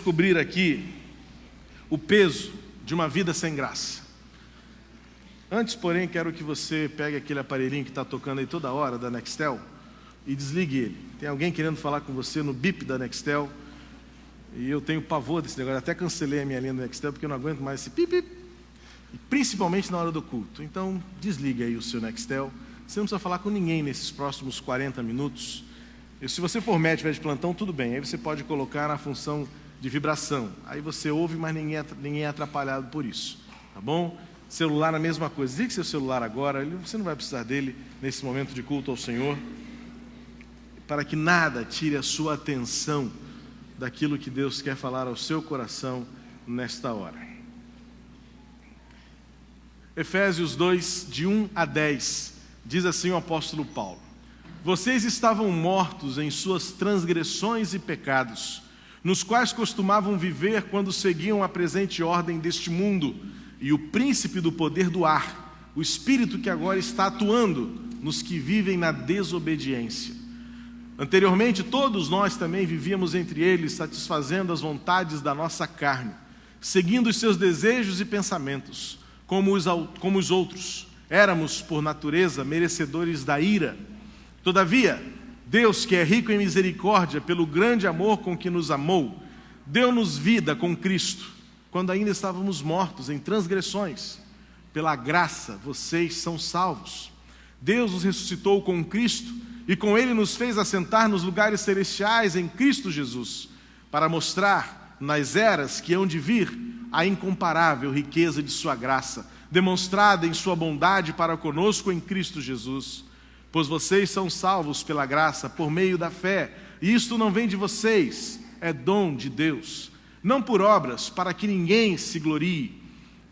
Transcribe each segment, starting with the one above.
descobrir aqui o peso de uma vida sem graça. Antes, porém, quero que você pegue aquele aparelhinho que está tocando aí toda hora da Nextel e desligue ele. Tem alguém querendo falar com você no bip da Nextel e eu tenho pavor desse negócio. Até cancelei a minha linha da Nextel porque eu não aguento mais esse pip, pip, principalmente na hora do culto. Então, desligue aí o seu Nextel. Você não precisa falar com ninguém nesses próximos 40 minutos. E se você for médico de plantão, tudo bem. Aí você pode colocar na função de vibração. Aí você ouve, mas ninguém é atrapalhado por isso. Tá bom? Celular, a mesma coisa. Desligue seu celular agora. Você não vai precisar dele nesse momento de culto ao Senhor. Para que nada tire a sua atenção daquilo que Deus quer falar ao seu coração nesta hora. Efésios 2, de 1 a 10, diz assim o apóstolo Paulo: Vocês estavam mortos em suas transgressões e pecados, nos quais costumavam viver quando seguiam a presente ordem deste mundo e o príncipe do poder do ar, o espírito que agora está atuando nos que vivem na desobediência. Anteriormente, todos nós também vivíamos entre eles, satisfazendo as vontades da nossa carne, seguindo os seus desejos e pensamentos, como os outros. Éramos, por natureza, merecedores da ira. Todavia, Deus, que é rico em misericórdia, pelo grande amor com que nos amou, deu-nos vida com Cristo, quando ainda estávamos mortos em transgressões. Pela graça, vocês são salvos. Deus nos ressuscitou com Cristo e com Ele nos fez assentar nos lugares celestiais em Cristo Jesus, para mostrar, nas eras que hão de vir, a incomparável riqueza de sua graça, demonstrada em sua bondade para conosco em Cristo Jesus. Pois vocês são salvos pela graça, por meio da fé, e isto não vem de vocês, é dom de Deus, não por obras, para que ninguém se glorie,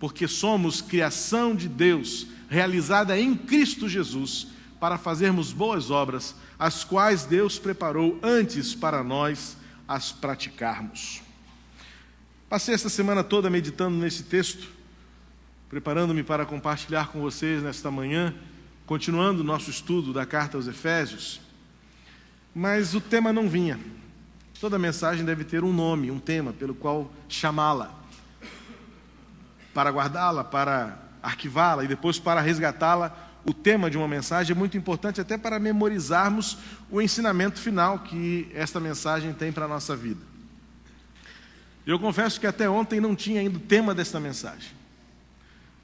porque somos criação de Deus, realizada em Cristo Jesus, para fazermos boas obras, as quais Deus preparou antes para nós as praticarmos. Passei esta semana toda meditando nesse texto, preparando-me para compartilhar com vocês nesta manhã, continuando o nosso estudo da carta aos Efésios, mas o tema não vinha. Toda mensagem deve ter um nome, um tema pelo qual chamá-la, para guardá-la, para arquivá-la e depois para resgatá-la. O tema de uma mensagem é muito importante até para memorizarmos o ensinamento final que esta mensagem tem para a nossa vida. Eu confesso que até ontem não tinha ainda o tema desta mensagem,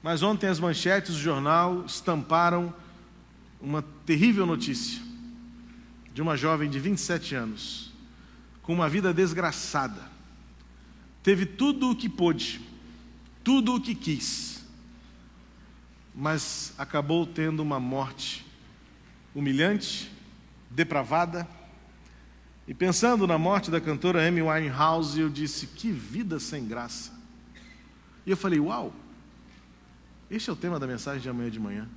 mas ontem as manchetes do jornal estamparam uma terrível notícia de uma jovem de 27 anos, com uma vida desgraçada. Teve tudo o que pôde, tudo o que quis, mas acabou tendo uma morte humilhante, depravada. E pensando na morte da cantora Amy Winehouse, eu disse, que vida sem graça. E eu falei, uau, este é o tema da mensagem de amanhã de manhã.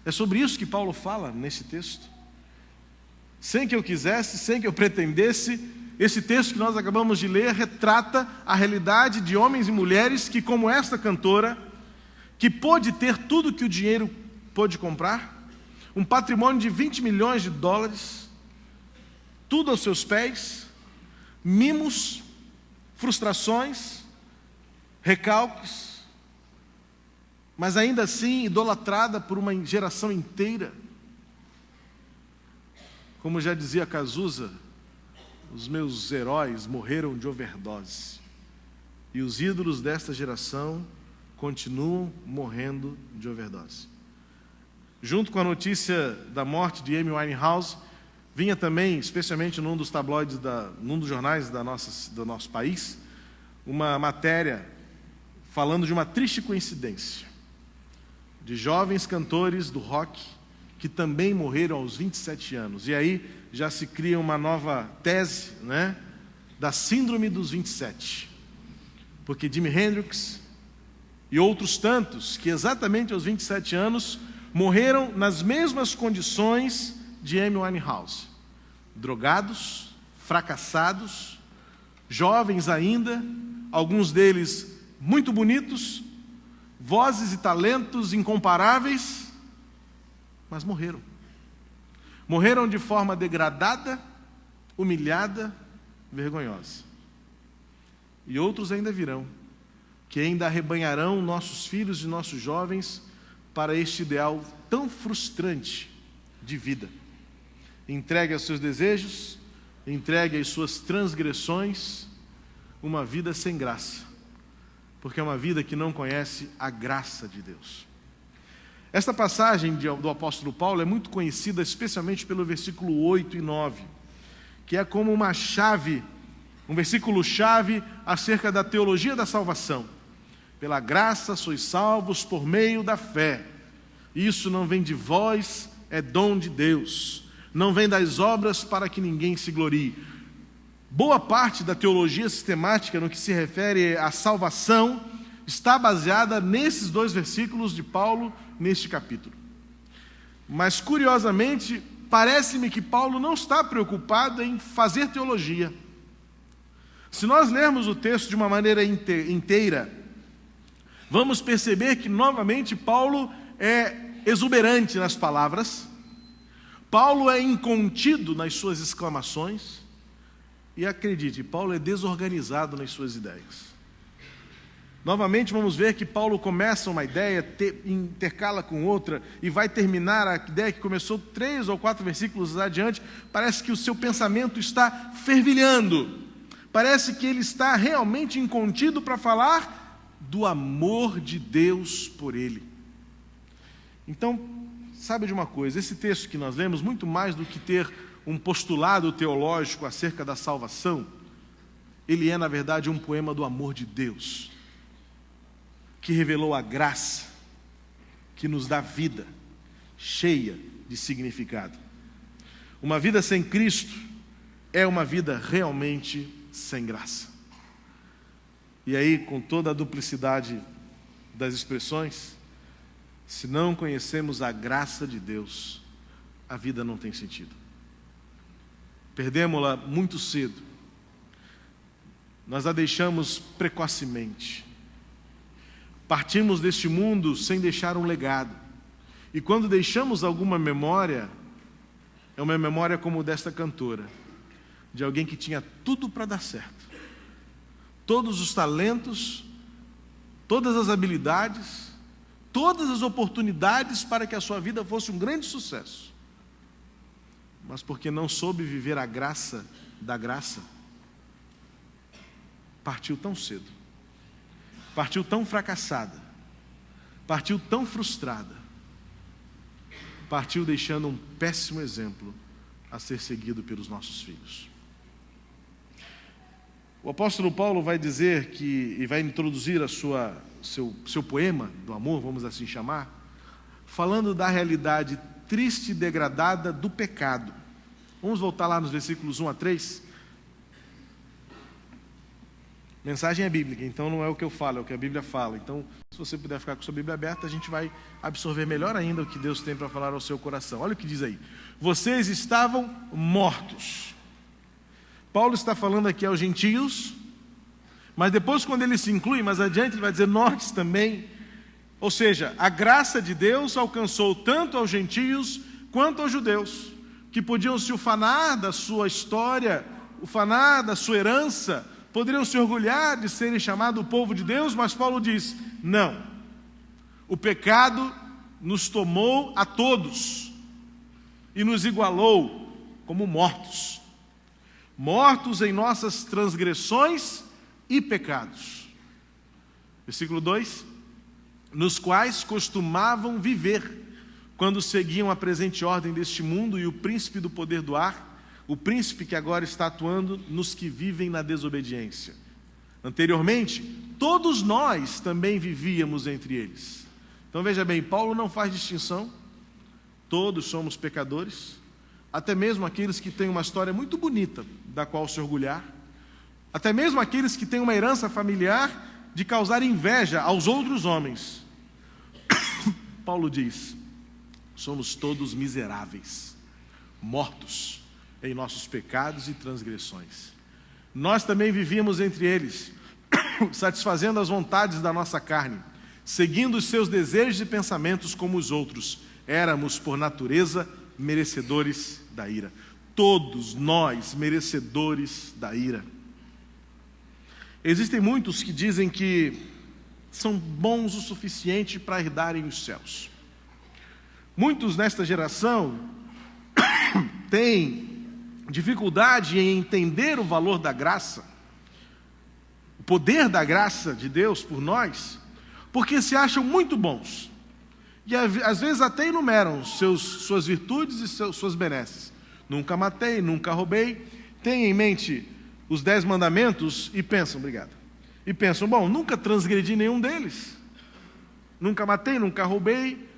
É sobre isso que Paulo fala nesse texto. Sem que eu quisesse, sem que eu pretendesse, esse texto que nós acabamos de ler retrata a realidade de homens e mulheres que, como esta cantora, que pôde ter tudo que o dinheiro pôde comprar, um patrimônio de 20 milhões de dólares, tudo aos seus pés, mimos, frustrações, recalques, mas ainda assim idolatrada por uma geração inteira. Como já dizia Cazuza, os meus heróis morreram de overdose, e os ídolos desta geração continuam morrendo de overdose. Junto com a notícia da morte de Amy Winehouse, vinha também, especialmente num dos tabloides, num dos jornais do nosso país, uma matéria falando de uma triste coincidência, de jovens cantores do rock que também morreram aos 27 anos. E aí já se cria uma nova tese, né, da síndrome dos 27. Porque Jimi Hendrix e outros tantos, que exatamente aos 27 anos, morreram nas mesmas condições de Amy Winehouse. Drogados, fracassados, jovens ainda, alguns deles muito bonitos, vozes e talentos incomparáveis, mas morreram. Morreram de forma degradada, humilhada, vergonhosa. e outros ainda virão, que ainda arrebanharão nossos filhos e nossos jovens para este ideal tão frustrante de vida. Entregue aos seus desejos, entregue às suas transgressões, uma vida sem graça, porque é uma vida que não conhece a graça de Deus. Esta passagem do apóstolo Paulo é muito conhecida especialmente pelo versículo 8 e 9, que é como uma chave, um versículo-chave acerca da teologia da salvação. Pela graça sois salvos por meio da fé. Isso não vem de vós, é dom de Deus. Não vem das obras para que ninguém se glorie. Boa parte da teologia sistemática no que se refere à salvação está baseada nesses dois versículos de Paulo neste capítulo. Mas, curiosamente, parece-me que Paulo não está preocupado em fazer teologia. Se nós lermos o texto de uma maneira inteira, vamos perceber que, novamente, Paulo é exuberante nas palavras, Paulo é incontido nas suas exclamações, e acredite, Paulo é desorganizado nas suas ideias. Novamente vamos ver que Paulo começa uma ideia, intercala com outra, e vai terminar a ideia que começou 3 ou 4 versículos adiante. Parece que o seu pensamento está fervilhando, parece que ele está realmente incontido para falar do amor de Deus por ele. Então, sabe de uma coisa, esse texto que nós lemos, muito mais do que ter um postulado teológico acerca da salvação, ele é, na verdade, um poema do amor de Deus, que revelou a graça, que nos dá vida, cheia de significado. Uma vida sem Cristo é uma vida realmente sem graça. E aí, com toda a duplicidade das expressões, se não conhecemos a graça de Deus, a vida não tem sentido. Perdemos-la muito cedo. Nós a deixamos precocemente. Partimos deste mundo sem deixar um legado. E quando deixamos alguma memória, é uma memória como desta cantora, de alguém que tinha tudo para dar certo. Todos os talentos, todas as habilidades, todas as oportunidades para que a sua vida fosse um grande sucesso. Mas porque não soube viver a graça da graça, partiu tão cedo, partiu tão fracassada, partiu tão frustrada, partiu deixando um péssimo exemplo a ser seguido pelos nossos filhos. O apóstolo Paulo vai dizer que, e vai introduzir seu poema do amor, vamos assim chamar, falando da realidade triste e degradada do pecado. Vamos voltar lá nos versículos 1 a 3. Mensagem é bíblica, então não é o que eu falo, é o que a Bíblia fala. Então, se você puder ficar com sua Bíblia aberta, a gente vai absorver melhor ainda o que Deus tem para falar ao seu coração. Olha o que diz aí. Vocês estavam mortos. Paulo está falando aqui aos gentios, mas depois, quando ele se inclui, mais adiante, ele vai dizer nós também. Ou seja, a graça de Deus alcançou tanto aos gentios quanto aos judeus, que podiam se ufanar da sua história, ufanar da sua herança, poderiam se orgulhar de serem chamados o povo de Deus, mas Paulo diz, não, o pecado nos tomou a todos e nos igualou como mortos, mortos em nossas transgressões e pecados. Versículo 2, nos quais costumavam viver, quando seguiam a presente ordem deste mundo e o príncipe do poder do ar, o príncipe que agora está atuando nos que vivem na desobediência. Anteriormente, todos nós também vivíamos entre eles. Então veja bem, Paulo não faz distinção, todos somos pecadores, até mesmo aqueles que têm uma história muito bonita, da qual se orgulhar, até mesmo aqueles que têm uma herança familiar de causar inveja aos outros homens. Paulo diz, somos todos miseráveis, mortos em nossos pecados e transgressões. Nós também vivíamos entre eles, satisfazendo as vontades da nossa carne, seguindo os seus desejos e pensamentos como os outros. Éramos, por natureza, merecedores da ira. Todos nós merecedores da ira. Existem muitos que dizem que são bons o suficiente para herdarem os céus. Muitos nesta geração têm dificuldade em entender o valor da graça, o poder da graça de Deus por nós, porque se acham muito bons. E às vezes até enumeram suas virtudes e suas benesses. Nunca matei, nunca roubei. Têm em mente os 10 mandamentos e pensam, obrigado. E pensam, bom, nunca transgredi nenhum deles. Nunca matei, nunca roubei.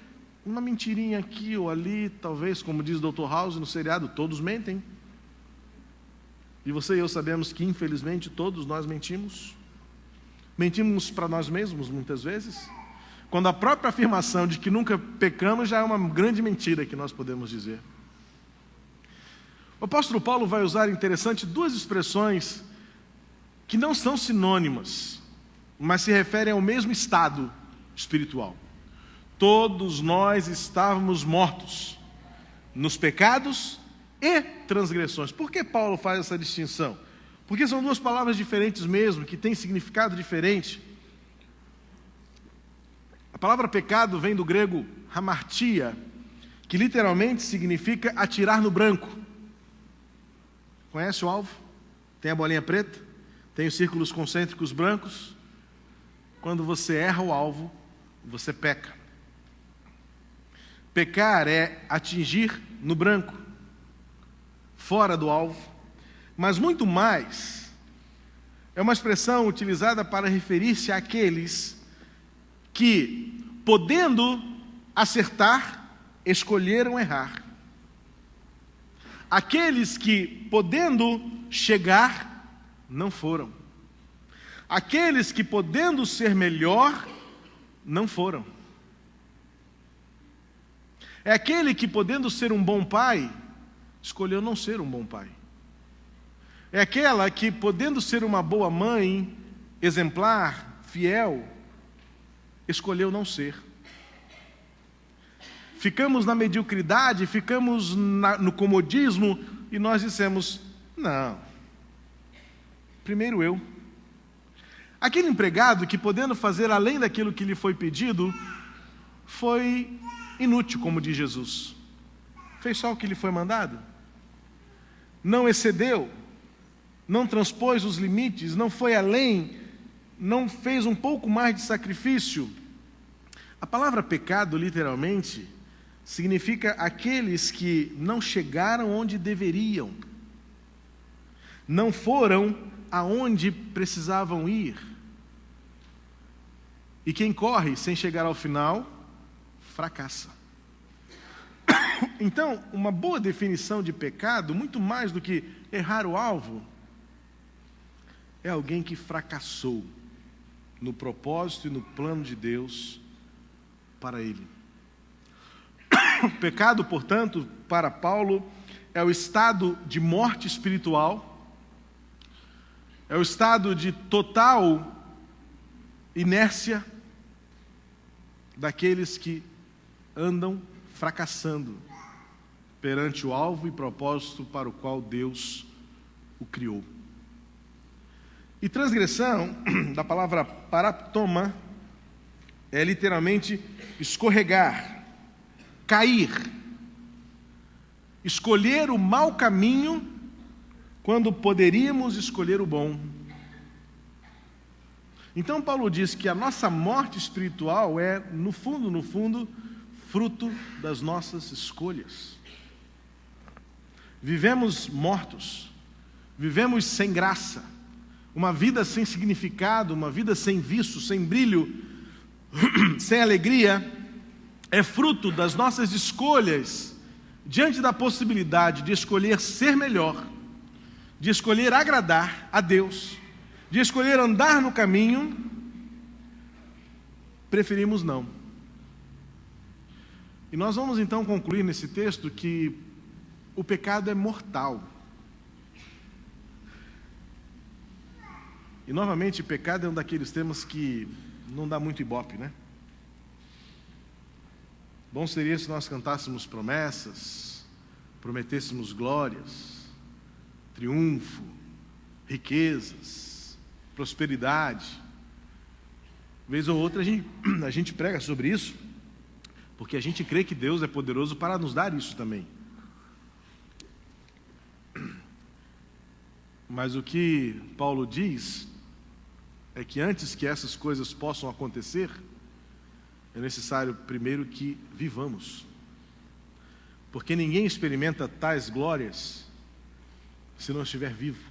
Uma mentirinha aqui ou ali, talvez, como diz o Dr. House no seriado, todos mentem. E você e eu sabemos que, infelizmente, todos nós mentimos. Mentimos para nós mesmos, muitas vezes. Quando a própria afirmação de que nunca pecamos já é uma grande mentira que nós podemos dizer. O apóstolo Paulo vai usar, interessante, 2 expressões que não são sinônimas, mas se referem ao mesmo estado espiritual. Todos nós estávamos mortos nos pecados e transgressões. Por que Paulo faz essa distinção? Porque são 2 palavras diferentes mesmo, que têm significado diferente. A palavra pecado vem do grego hamartia, que literalmente significa atirar no branco. Conhece o alvo? Tem a bolinha preta? Tem os círculos concêntricos brancos? Quando você erra o alvo, você peca. Pecar é atingir no branco, fora do alvo, mas muito mais, é uma expressão utilizada para referir-se àqueles que, podendo acertar, escolheram errar. Aqueles que, podendo chegar, não foram. Aqueles que, podendo ser melhor, não foram. É aquele que, podendo ser um bom pai, escolheu não ser um bom pai. É aquela que, podendo ser uma boa mãe, exemplar, fiel, escolheu não ser. Ficamos na mediocridade, ficamos no comodismo e nós dissemos, não, primeiro eu. Aquele empregado que, podendo fazer além daquilo que lhe foi pedido, foi inútil, como diz Jesus. Fez só o que lhe foi mandado. Não excedeu, não transpôs os limites, não foi além, não fez um pouco mais de sacrifício. A palavra pecado, literalmente, significa aqueles que não chegaram onde deveriam, não foram aonde precisavam ir. E quem corre sem chegar ao final, fracassa. Então, uma boa definição de pecado, muito mais do que errar o alvo, é alguém que fracassou no propósito e no plano de Deus para ele. O pecado, portanto, para Paulo, é o estado de morte espiritual, é o estado de total inércia daqueles que andam fracassando perante o alvo e propósito para o qual Deus o criou. E transgressão, da palavra paraptoma, é literalmente escorregar, cair, escolher o mau caminho quando poderíamos escolher o bom. Então Paulo diz que a nossa morte espiritual é, no fundo, fruto das nossas escolhas. Vivemos mortos, vivemos sem graça, uma vida sem significado, uma vida sem viço, sem brilho, sem alegria, é fruto das nossas escolhas diante da possibilidade de escolher ser melhor, de escolher agradar a Deus, de escolher andar no caminho, preferimos não. E nós vamos então concluir nesse texto que o pecado é mortal. E novamente, pecado é um daqueles temas que não dá muito ibope, né? Bom seria se nós cantássemos promessas, prometêssemos glórias, triunfo, riquezas, prosperidade. Vez ou outra a gente prega sobre isso, porque a gente crê que Deus é poderoso para nos dar isso também. Mas o que Paulo diz é que antes que essas coisas possam acontecer, é necessário primeiro que vivamos. Porque ninguém experimenta tais glórias se não estiver vivo.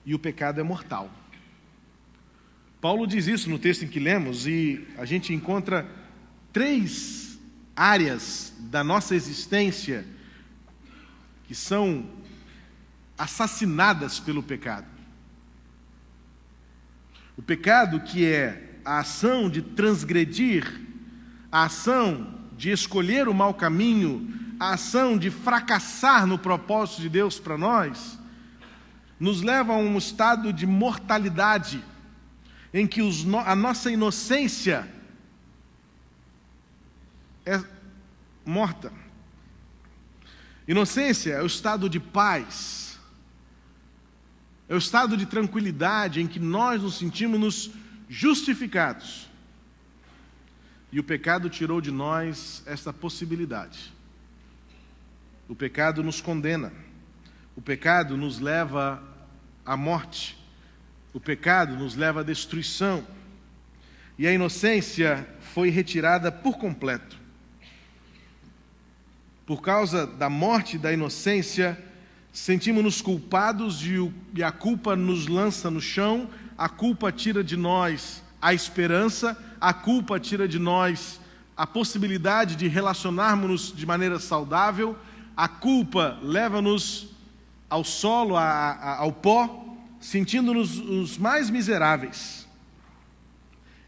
E o pecado é mortal. Paulo diz isso no texto em que lemos, e a gente encontra 3 áreas da nossa existência que são assassinadas pelo pecado. O pecado, que é a ação de transgredir, a ação de escolher o mau caminho, a ação de fracassar no propósito de Deus para nós, nos leva a um estado de mortalidade, em que a nossa inocência é morta. Inocência é o estado de paz, é o estado de tranquilidade em que nós nos sentimos justificados. E o pecado tirou de nós esta possibilidade. O pecado nos condena. O pecado nos leva à morte. O pecado nos leva à destruição. E a inocência foi retirada por completo. Por causa da morte da inocência, sentimos-nos culpados e a culpa nos lança no chão, a culpa tira de nós a esperança, a culpa tira de nós a possibilidade de relacionarmos-nos de maneira saudável, a culpa leva-nos ao solo, ao pó, sentindo-nos os mais miseráveis.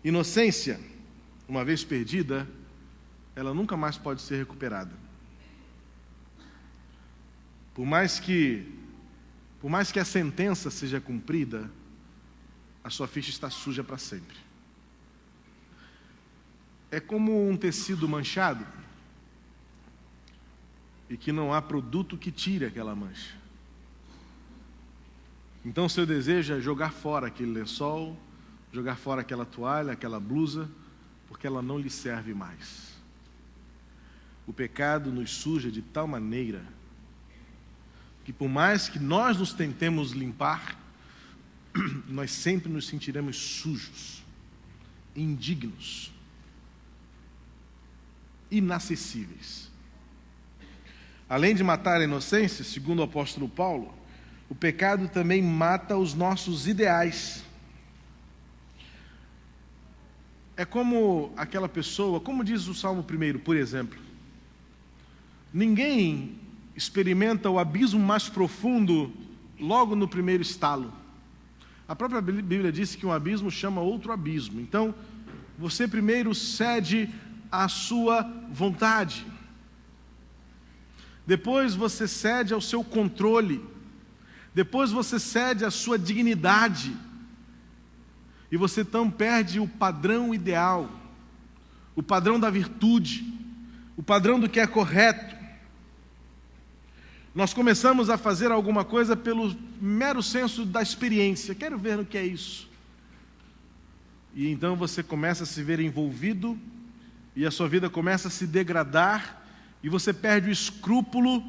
Inocência, uma vez perdida, ela nunca mais pode ser recuperada. Por mais que a sentença seja cumprida, a sua ficha está suja para sempre. É como um tecido manchado e que não há produto que tire aquela mancha. Então, seu desejo é jogar fora aquele lençol, jogar fora aquela toalha, aquela blusa, porque ela não lhe serve mais. O pecado nos suja de tal maneira que, por mais que nós nos tentemos limpar, nós sempre nos sentiremos sujos, indignos, inacessíveis. Além de matar a inocência, segundo o apóstolo Paulo, o pecado também mata os nossos ideais. É como aquela pessoa, como diz o Salmo 1, por exemplo, ninguém experimenta o abismo mais profundo logo no primeiro estalo. A própria Bíblia diz que um abismo chama outro abismo. Então, você primeiro cede à sua vontade. Depois você cede ao seu controle. Depois você cede à sua dignidade. E você então perde o padrão ideal, o padrão da virtude, o padrão do que é correto. Nós começamos a fazer alguma coisa pelo mero senso da experiência. Quero ver o que é isso. E então você começa a se ver envolvido, e a sua vida começa a se degradar, e você perde o escrúpulo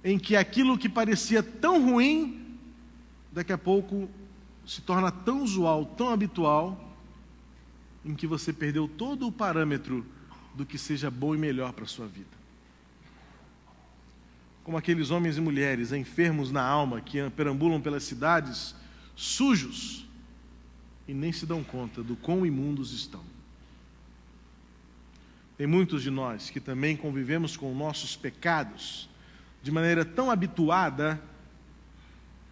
em que aquilo que parecia tão ruim, daqui a pouco se torna tão usual, tão habitual, em que você perdeu todo o parâmetro do que seja bom e melhor para a sua vida. Como aqueles homens e mulheres enfermos na alma que perambulam pelas cidades sujos e nem se dão conta do quão imundos estão. Tem muitos de nós que também convivemos com nossos pecados de maneira tão habituada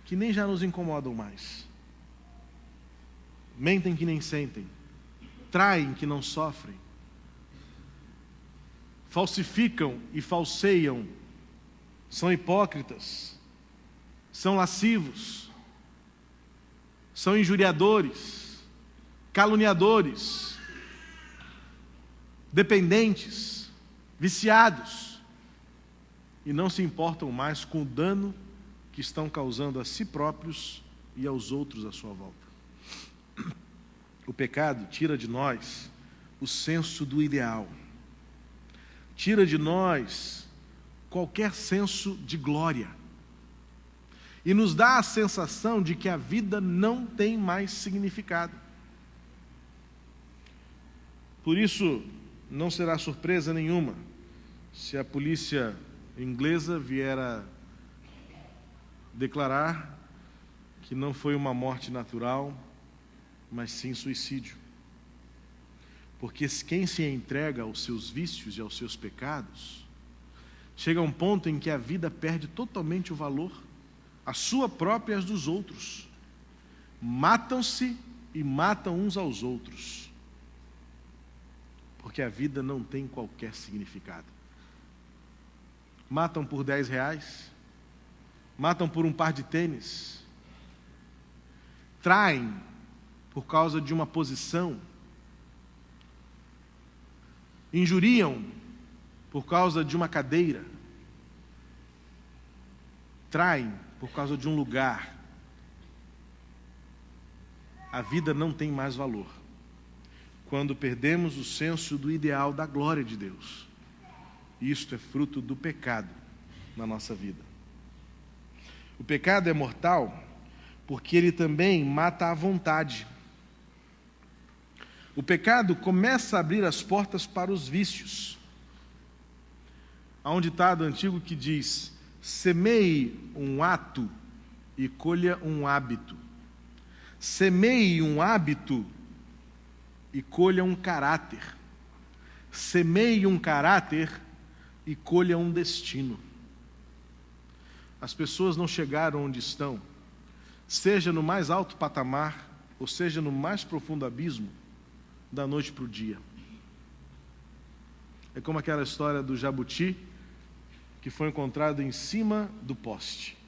que nem já nos incomodam mais. Mentem que nem sentem, traem que não sofrem, falsificam e falseiam, são hipócritas, são lascivos, são injuriadores, caluniadores, dependentes, viciados, e não se importam mais com o dano que estão causando a si próprios e aos outros à sua volta. O pecado tira de nós o senso do ideal. Tira de nós qualquer senso de glória. E nos dá a sensação de que a vida não tem mais significado. Por isso, não será surpresa nenhuma se a polícia inglesa vier a declarar que não foi uma morte natural, mas sim suicídio. Porque quem se entrega aos seus vícios e aos seus pecados, chega a um ponto em que a vida perde totalmente o valor, a sua própria e as dos outros. Matam-se e matam uns aos outros, porque a vida não tem qualquer significado. Matam por R$10, matam por um par de tênis, traem por causa de uma posição, injuriam por causa de uma cadeira, traem por causa de um lugar. A vida não tem mais valor quando perdemos o senso do ideal da glória de Deus. Isto é fruto do pecado na nossa vida. O pecado é mortal porque ele também mata a vontade. O pecado começa a abrir as portas para os vícios. Há um ditado antigo que diz: semeie um ato e colha um hábito. Semeie um hábito e colha um caráter. Semeie um caráter e colha um destino. As pessoas não chegaram onde estão, seja no mais alto patamar, ou seja no mais profundo abismo, da noite para o dia. É como aquela história do jabuti que foi encontrado em cima do poste.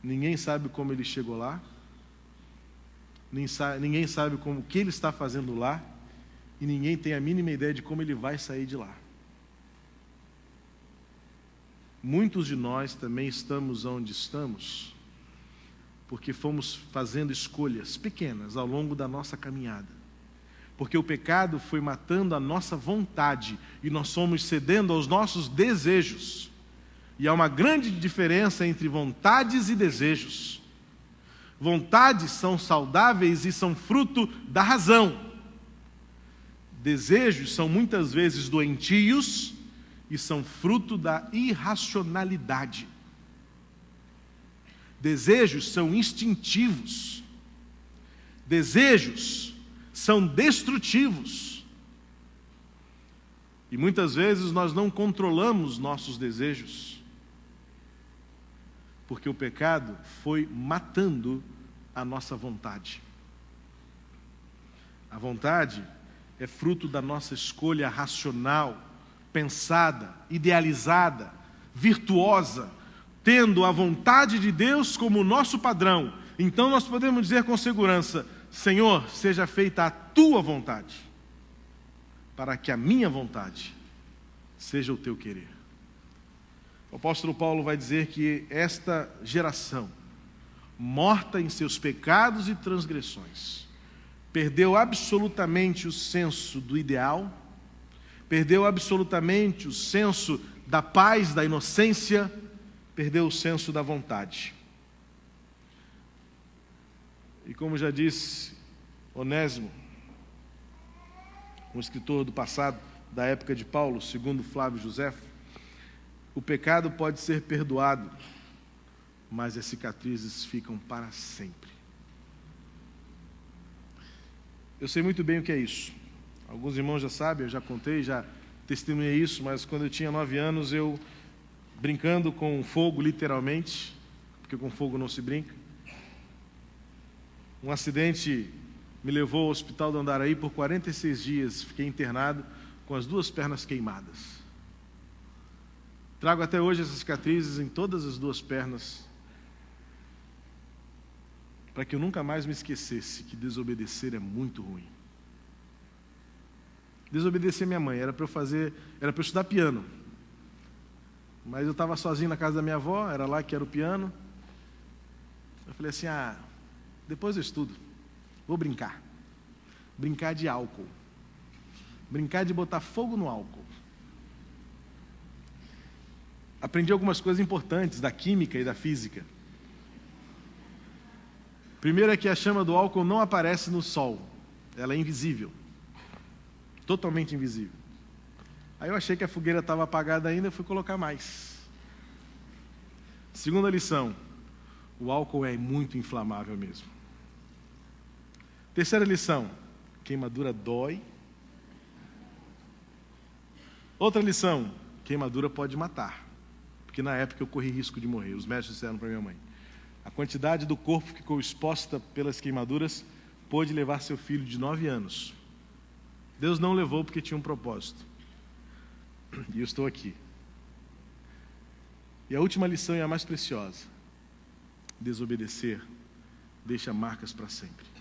Ninguém sabe como ele chegou lá, ninguém sabe o que ele está fazendo lá, e ninguém tem a mínima ideia de como ele vai sair de lá. Muitos de nós também estamos onde estamos porque fomos fazendo escolhas pequenas ao longo da nossa caminhada. Porque o pecado foi matando a nossa vontade e nós fomos cedendo aos nossos desejos. E há uma grande diferença entre vontades e desejos. Vontades são saudáveis e são fruto da razão. Desejos são muitas vezes doentios e são fruto da irracionalidade. Desejos são instintivos. Desejos são destrutivos. E muitas vezes nós não controlamos nossos desejos, porque o pecado foi matando a nossa vontade. A vontade é fruto da nossa escolha racional, pensada, idealizada, virtuosa, tendo a vontade de Deus como nosso padrão. Então nós podemos dizer com segurança: Senhor, seja feita a tua vontade, para que a minha vontade seja o teu querer. O apóstolo Paulo vai dizer que esta geração, morta em seus pecados e transgressões, perdeu absolutamente o senso do ideal, perdeu absolutamente o senso da paz, da inocência, perdeu o senso da vontade. E como já disse Onésimo, um escritor do passado, da época de Paulo, segundo Flávio Josefo, o pecado pode ser perdoado, mas as cicatrizes ficam para sempre. Eu sei muito bem o que é isso. Alguns irmãos já sabem, eu já contei, já testemunhei isso, mas quando eu tinha 9 anos, eu, brincando com fogo, literalmente, porque com fogo não se brinca, um acidente me levou ao hospital do Andaraí por 46 dias, fiquei internado com as 2 pernas queimadas. Trago até hoje essas cicatrizes em todas as 2 pernas, para que eu nunca mais me esquecesse que desobedecer é muito ruim. Desobedecer minha mãe, era para eu estudar piano. Mas eu estava sozinho na casa da minha avó, era lá que era o piano. Eu falei assim: depois eu estudo. Vou brincar. Brincar de álcool. Brincar de botar fogo no álcool. Aprendi algumas coisas importantes da química e da física. Primeiro é que a chama do álcool não aparece no sol. Ela é invisível. Totalmente invisível. Aí eu achei que a fogueira estava apagada ainda e fui colocar mais. Segunda lição. O álcool é muito inflamável mesmo. Terceira lição. Queimadura dói. Outra lição. Queimadura pode matar. Porque na época eu corri risco de morrer. Os médicos disseram para minha mãe. A quantidade do corpo que ficou exposta pelas queimaduras pôde levar seu filho de 9 anos. Deus não levou porque tinha um propósito. E eu estou aqui. E a última lição é a mais preciosa. Desobedecer deixa marcas para sempre.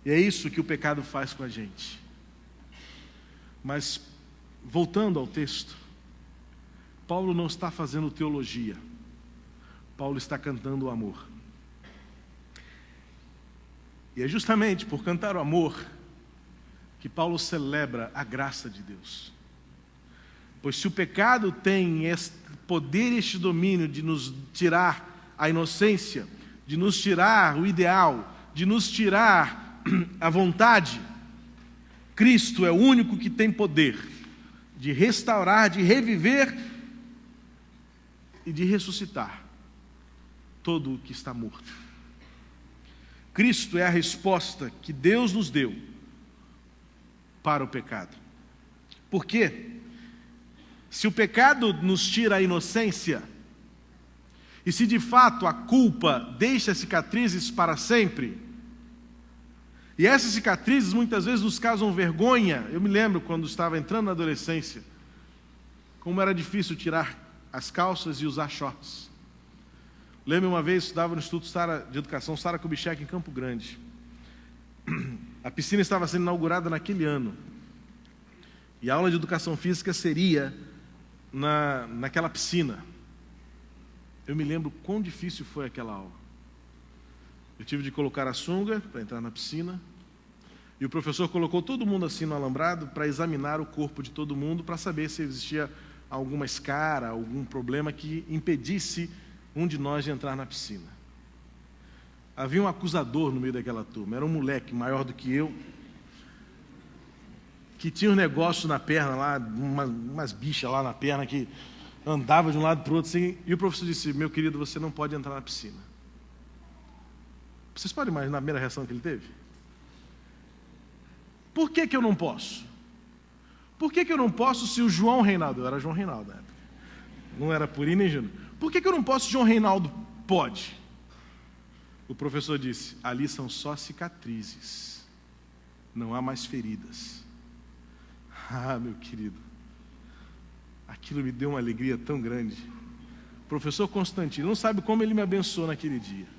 E é isso que o pecado faz com a gente. Mas, voltando ao texto, Paulo não está fazendo teologia. Paulo está cantando o amor. E é justamente por cantar o amor que Paulo celebra a graça de Deus. Pois se o pecado tem este poder e este domínio de nos tirar a inocência, de nos tirar o ideal, de nos tirar a vontade, Cristo é o único que tem poder de restaurar, de reviver e de ressuscitar todo o que está morto. Cristo é a resposta que Deus nos deu para o pecado. Por quê? Se o pecado nos tira a inocência, e se de fato a culpa deixa cicatrizes para sempre, e essas cicatrizes muitas vezes nos causam vergonha. Eu me lembro quando estava entrando na adolescência, como era difícil tirar as calças e usar shorts. Lembro uma vez, estudava no Instituto de Educação Sara Kubitschek em Campo Grande. A piscina estava sendo inaugurada naquele ano. E a aula de Educação Física seria naquela piscina. Eu me lembro quão difícil foi aquela aula. Eu tive de colocar a sunga para entrar na piscina. E o professor colocou todo mundo assim no alambrado para examinar o corpo de todo mundo, para saber se existia alguma escara, algum problema que impedisse um de nós de entrar na piscina. Havia um acusador no meio daquela turma. Era um moleque maior do que eu, que tinha um negócio na perna lá, umas bichas lá na perna que andava de um lado para o outro assim, e o professor disse: meu querido, você não pode entrar na piscina. Vocês podem imaginar a primeira reação que ele teve? Por que eu não posso? Por que eu não posso se o João Reinaldo, eu era João Reinaldo na época, não era Puri nem Júnior, por que eu não posso se João Reinaldo pode? O professor disse: ali são só cicatrizes, não há mais feridas. Ah, meu querido, aquilo me deu uma alegria tão grande. O professor Constantino, não sabe como ele me abençoou naquele dia.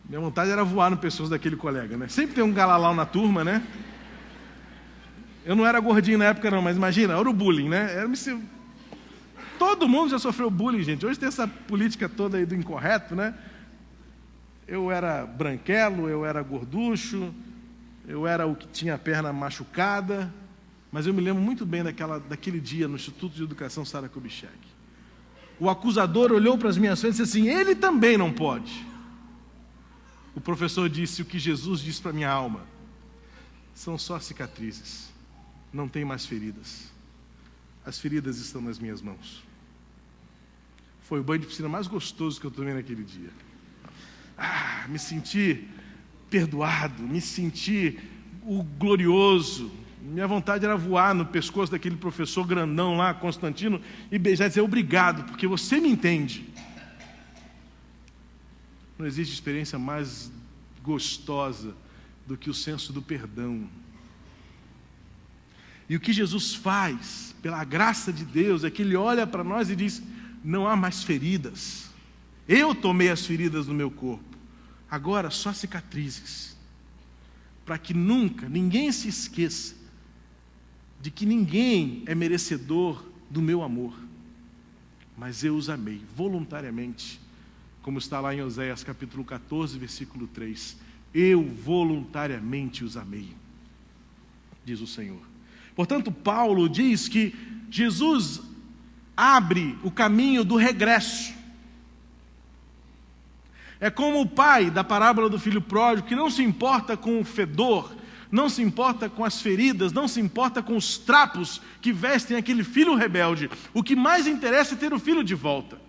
Minha vontade era voar no pescoço daquele colega, né? Sempre tem um galalau na turma, né? Eu não era gordinho na época não, mas imagina, era o bullying, né? Todo mundo já sofreu bullying, gente. Hoje tem essa política toda aí do incorreto, né? Eu era branquelo, eu era gorducho, eu era o que tinha a perna machucada, mas eu me lembro muito bem daquele dia no Instituto de Educação Sara Kubitschek. O acusador olhou para as minhas frentes e disse assim: ele também não pode. O professor disse: o que Jesus disse para minha alma são só cicatrizes, não tem mais feridas. As feridas estão nas minhas mãos. Foi o banho de piscina mais gostoso que eu tomei naquele dia. Me senti perdoado, me senti o glorioso. Minha vontade era voar no pescoço daquele professor grandão lá, Constantino, e beijar e dizer: obrigado, porque você me entende. Não existe experiência mais gostosa do que o senso do perdão. E o que Jesus faz, pela graça de Deus, é que Ele olha para nós e diz: não há mais feridas. Eu tomei as feridas no meu corpo. Agora só cicatrizes. Para que nunca, ninguém se esqueça de que ninguém é merecedor do meu amor. Mas eu os amei voluntariamente como está lá em Oséias capítulo 14, versículo 3. Eu voluntariamente os amei, diz o Senhor. Portanto, Paulo diz que Jesus abre o caminho do regresso. É como o pai da parábola do filho pródigo, que não se importa com o fedor, não se importa com as feridas, não se importa com os trapos que vestem aquele filho rebelde. O que mais interessa é ter o filho de volta.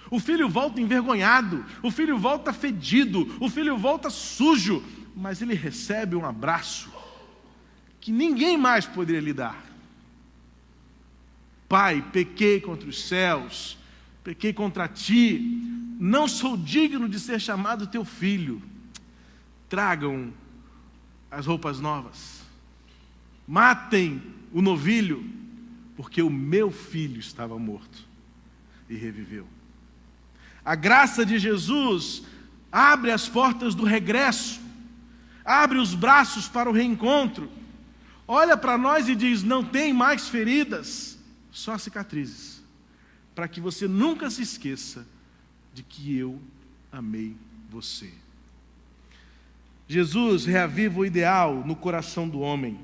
O filho volta envergonhado, o filho volta fedido, o filho volta sujo, mas ele recebe um abraço que ninguém mais poderia lhe dar. Pai, pequei contra os céus, pequei contra ti, não sou digno de ser chamado teu filho. Tragam as roupas novas, matem o novilho, porque o meu filho estava morto e reviveu. A graça de Jesus abre as portas do regresso, abre os braços para o reencontro, olha para nós e diz: não tem mais feridas, só cicatrizes, para que você nunca se esqueça de que eu amei você. Jesus reaviva o ideal no coração do homem.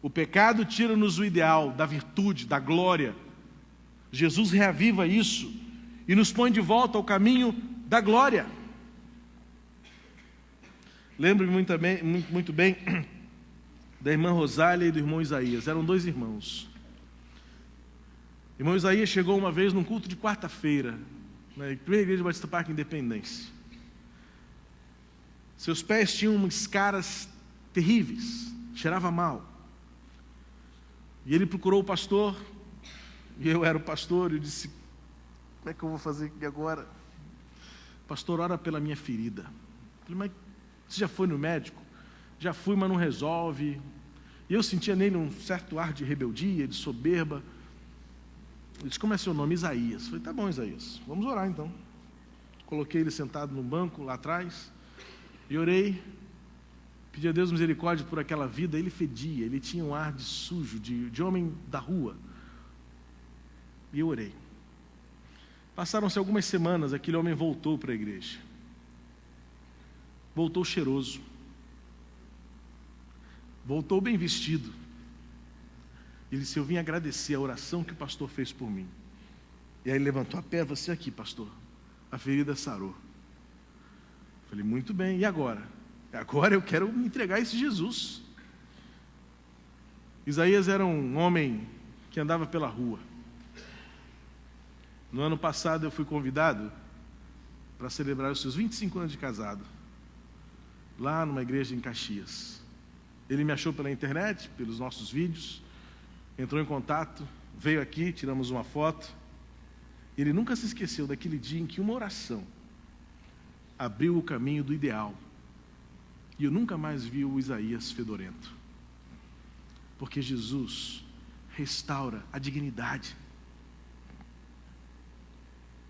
O pecado tira-nos o ideal da virtude, da glória. Jesus reaviva isso e nos põe de volta ao caminho da glória. Lembro-me muito bem da irmã Rosália e do irmão Isaías. Eram dois irmãos. O irmão Isaías chegou uma vez num culto de quarta-feira, na primeira igreja de Batista Parque Independência. Seus pés tinham umas caras terríveis, cheirava mal. E ele procurou o pastor, e eu era o pastor, e eu disse: como é que eu vou fazer aqui agora? Pastor, ora pela minha ferida. Eu falei: mas você já foi no médico? Já fui, mas não resolve. E eu sentia nele um certo ar de rebeldia, de soberba. Ele disse: como é seu nome? Isaías. Eu falei: tá bom, Isaías, vamos orar então. Coloquei ele sentado no banco lá atrás e orei, pedi a Deus misericórdia por aquela vida. Ele fedia, ele tinha um ar de sujo, de homem da rua. E eu orei. Passaram-se algumas semanas, aquele homem voltou para a igreja. Voltou cheiroso. Voltou bem vestido. Ele disse: eu vim agradecer a oração que o pastor fez por mim. E aí ele levantou a pé: você aqui, pastor, a ferida sarou. Falei: muito bem, e agora? Agora eu quero me entregar a esse Jesus. Isaías era um homem que andava pela rua. No ano passado eu fui convidado para celebrar os seus 25 anos de casado, lá numa igreja em Caxias. Ele me achou pela internet, pelos nossos vídeos, entrou em contato, veio aqui, tiramos uma foto. Ele nunca se esqueceu daquele dia em que uma oração abriu o caminho do ideal. E eu nunca mais vi o Isaías fedorento. Porque Jesus restaura a dignidade.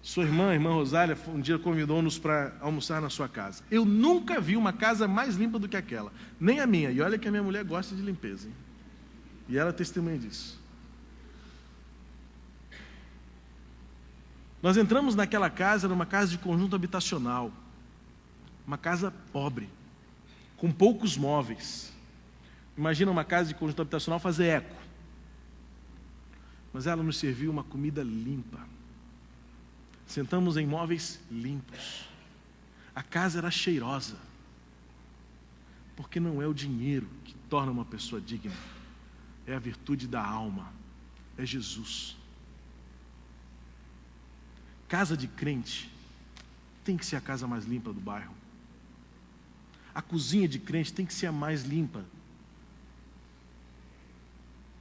Sua irmã, a irmã Rosália, um dia convidou-nos para almoçar na sua casa. Eu nunca vi uma casa mais limpa do que aquela, nem a minha. E olha que a minha mulher gosta de limpeza, hein? E ela testemunha disso. Nós entramos naquela casa, numa casa de conjunto habitacional, uma casa pobre, com poucos móveis. Imagina uma casa de conjunto habitacional fazer eco. Mas ela nos serviu uma comida limpa. Sentamos em móveis limpos. A casa era cheirosa. Porque não é o dinheiro que torna uma pessoa digna. É a virtude da alma. É Jesus. Casa de crente tem que ser a casa mais limpa do bairro. A cozinha de crente tem que ser a mais limpa.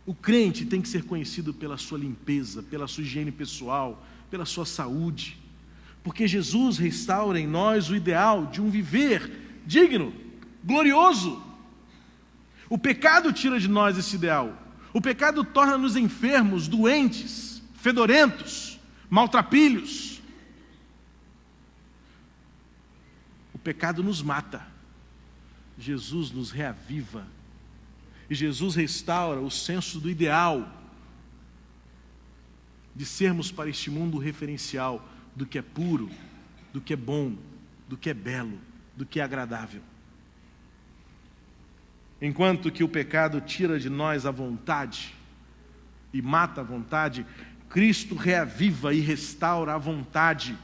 O crente tem que ser conhecido pela sua limpeza, pela sua higiene pessoal, pela sua saúde, porque Jesus restaura em nós o ideal de um viver digno, glorioso. O pecado tira de nós esse ideal. O pecado torna-nos enfermos, doentes, fedorentos, maltrapilhos. O pecado nos mata. Jesus nos reaviva. E Jesus restaura o senso do ideal, de sermos para este mundo referencial, do que é puro, do que é bom, do que é belo, do que é agradável. Enquanto que o pecado tira de nós a vontade e mata a vontade, Cristo reaviva e restaura a vontade.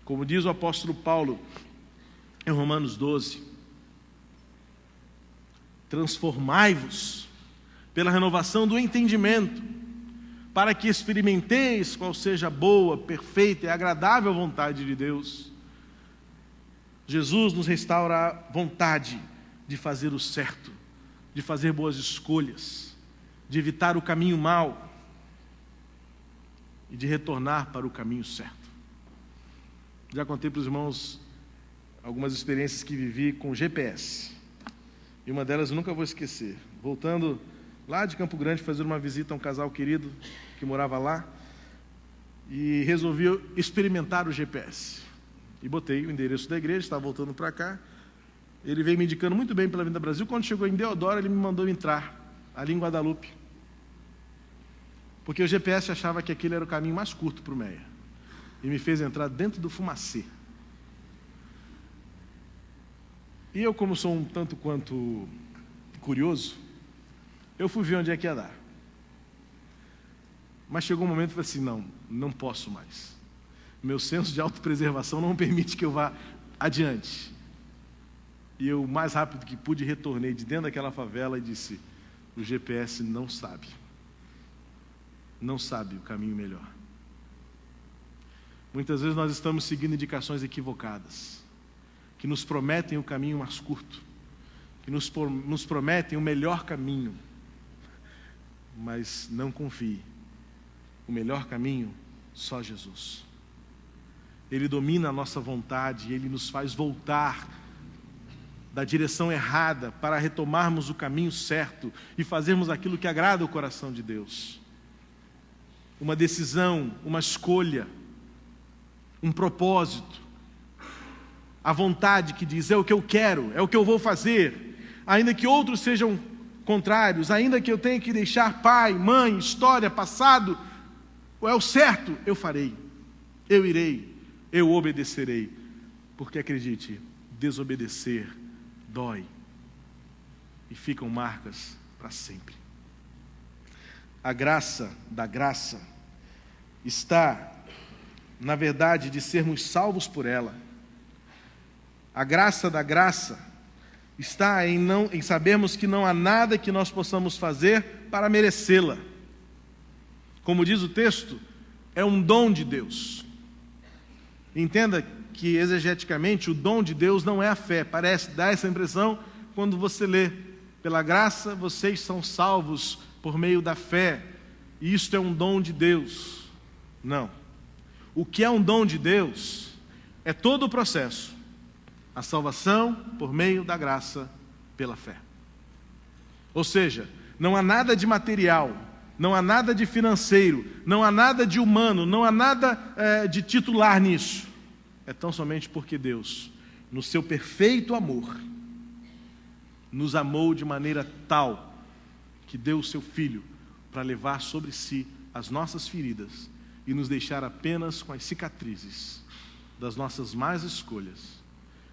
Como diz o apóstolo Paulo em Romanos 12: transformai-vos pela renovação do entendimento, para que experimenteis qual seja a boa, perfeita e agradável vontade de Deus. Jesus nos restaura a vontade de fazer o certo, de fazer boas escolhas, de evitar o caminho mau e de retornar para o caminho certo. Já contei para os irmãos algumas experiências que vivi com GPS, e uma delas eu nunca vou esquecer. Voltando lá de Campo Grande, fazer uma visita a um casal querido que morava lá, e resolvi experimentar o GPS. E botei o endereço da igreja, estava voltando para cá. Ele veio me indicando muito bem pela Avenida Brasil. Quando chegou em Deodoro, ele me mandou entrar ali em Guadalupe, porque o GPS achava que aquele era o caminho mais curto para o Meia, e me fez entrar dentro do Fumacê. E eu, como sou um tanto quanto curioso, eu fui ver onde é que ia dar. Mas chegou um momento que eu falei assim: não posso mais. Meu senso de autopreservação não permite que eu vá adiante. E eu, o mais rápido que pude, retornei de dentro daquela favela e disse: o GPS não sabe o caminho melhor. Muitas vezes nós estamos seguindo indicações equivocadas, que nos prometem o caminho mais curto, que nos prometem o melhor caminho. Mas não confie, o melhor caminho, só Jesus. Ele domina a nossa vontade, Ele nos faz voltar da direção errada para retomarmos o caminho certo e fazermos aquilo que agrada o coração de Deus. Uma decisão, uma escolha, um propósito, a vontade que diz: é o que eu quero, é o que eu vou fazer, ainda que outros sejam contrários, ainda que eu tenha que deixar pai, mãe, história, passado, é o certo, eu farei, eu irei, eu obedecerei, porque acredite, desobedecer dói e ficam marcas para sempre. A graça da graça está, na verdade, de sermos salvos por ela. A graça da graça está em sabermos que não há nada que nós possamos fazer para merecê-la. Como diz o texto, é um dom de Deus. Entenda que exegeticamente o dom de Deus não é a fé. Parece dar essa impressão quando você lê: pela graça vocês são salvos por meio da fé, e isto é um dom de Deus. Não. O que é um dom de Deus é todo o processo: a salvação por meio da graça pela fé. Ou seja, não há nada de material, não há nada de financeiro, não há nada de humano, não há nada de titular nisso. É tão somente porque Deus, no seu perfeito amor, nos amou de maneira tal que deu o seu Filho para levar sobre si as nossas feridas e nos deixar apenas com as cicatrizes das nossas más escolhas,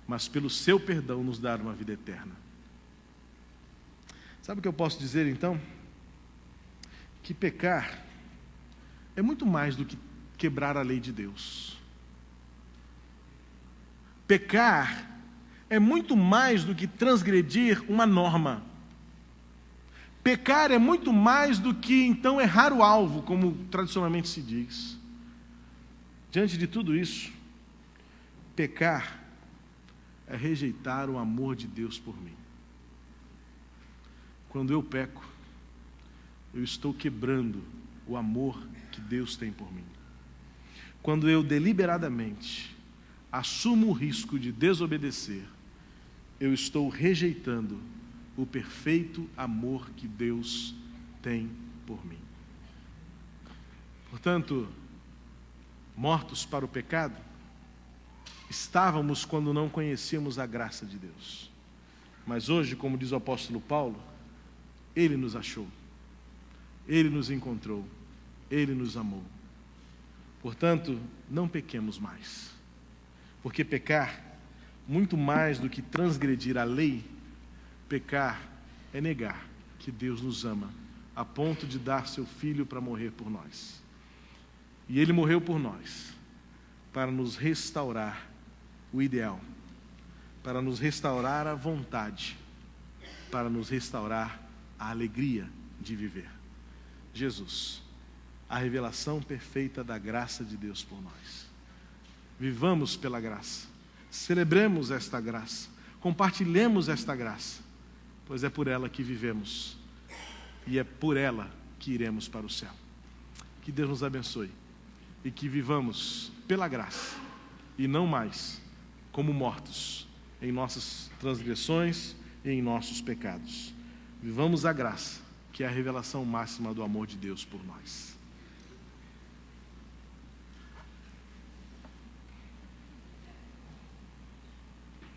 mas pelo seu perdão nos dar uma vida eterna. Sabe o que eu posso dizer então? Que pecar é muito mais do que quebrar a lei de Deus. Pecar é muito mais do que transgredir uma norma. Pecar é muito mais do que, então, errar o alvo, como tradicionalmente se diz. Diante de tudo isso, pecar é rejeitar o amor de Deus por mim. Quando eu peco, eu estou quebrando o amor que Deus tem por mim. Quando eu deliberadamente assumo o risco de desobedecer, eu estou rejeitando o perfeito amor que Deus tem por mim. Portanto, mortos para o pecado, estávamos quando não conhecíamos a graça de Deus. Mas hoje, como diz o apóstolo Paulo, Ele nos achou, Ele nos encontrou, Ele nos amou. Portanto, não pequemos mais. Porque pecar, muito mais do que transgredir a lei, pecar é negar que Deus nos ama, a ponto de dar seu Filho para morrer por nós. E Ele morreu por nós, para nos restaurar o ideal, para nos restaurar a vontade, para nos restaurar a alegria de viver. Jesus, a revelação perfeita da graça de Deus por nós. Vivamos pela graça, celebremos esta graça, compartilhemos esta graça, pois é por ela que vivemos e é por ela que iremos para o céu. Que Deus nos abençoe e que vivamos pela graça e não mais como mortos em nossas transgressões e em nossos pecados. Vivamos a graça, que é a revelação máxima do amor de Deus por nós.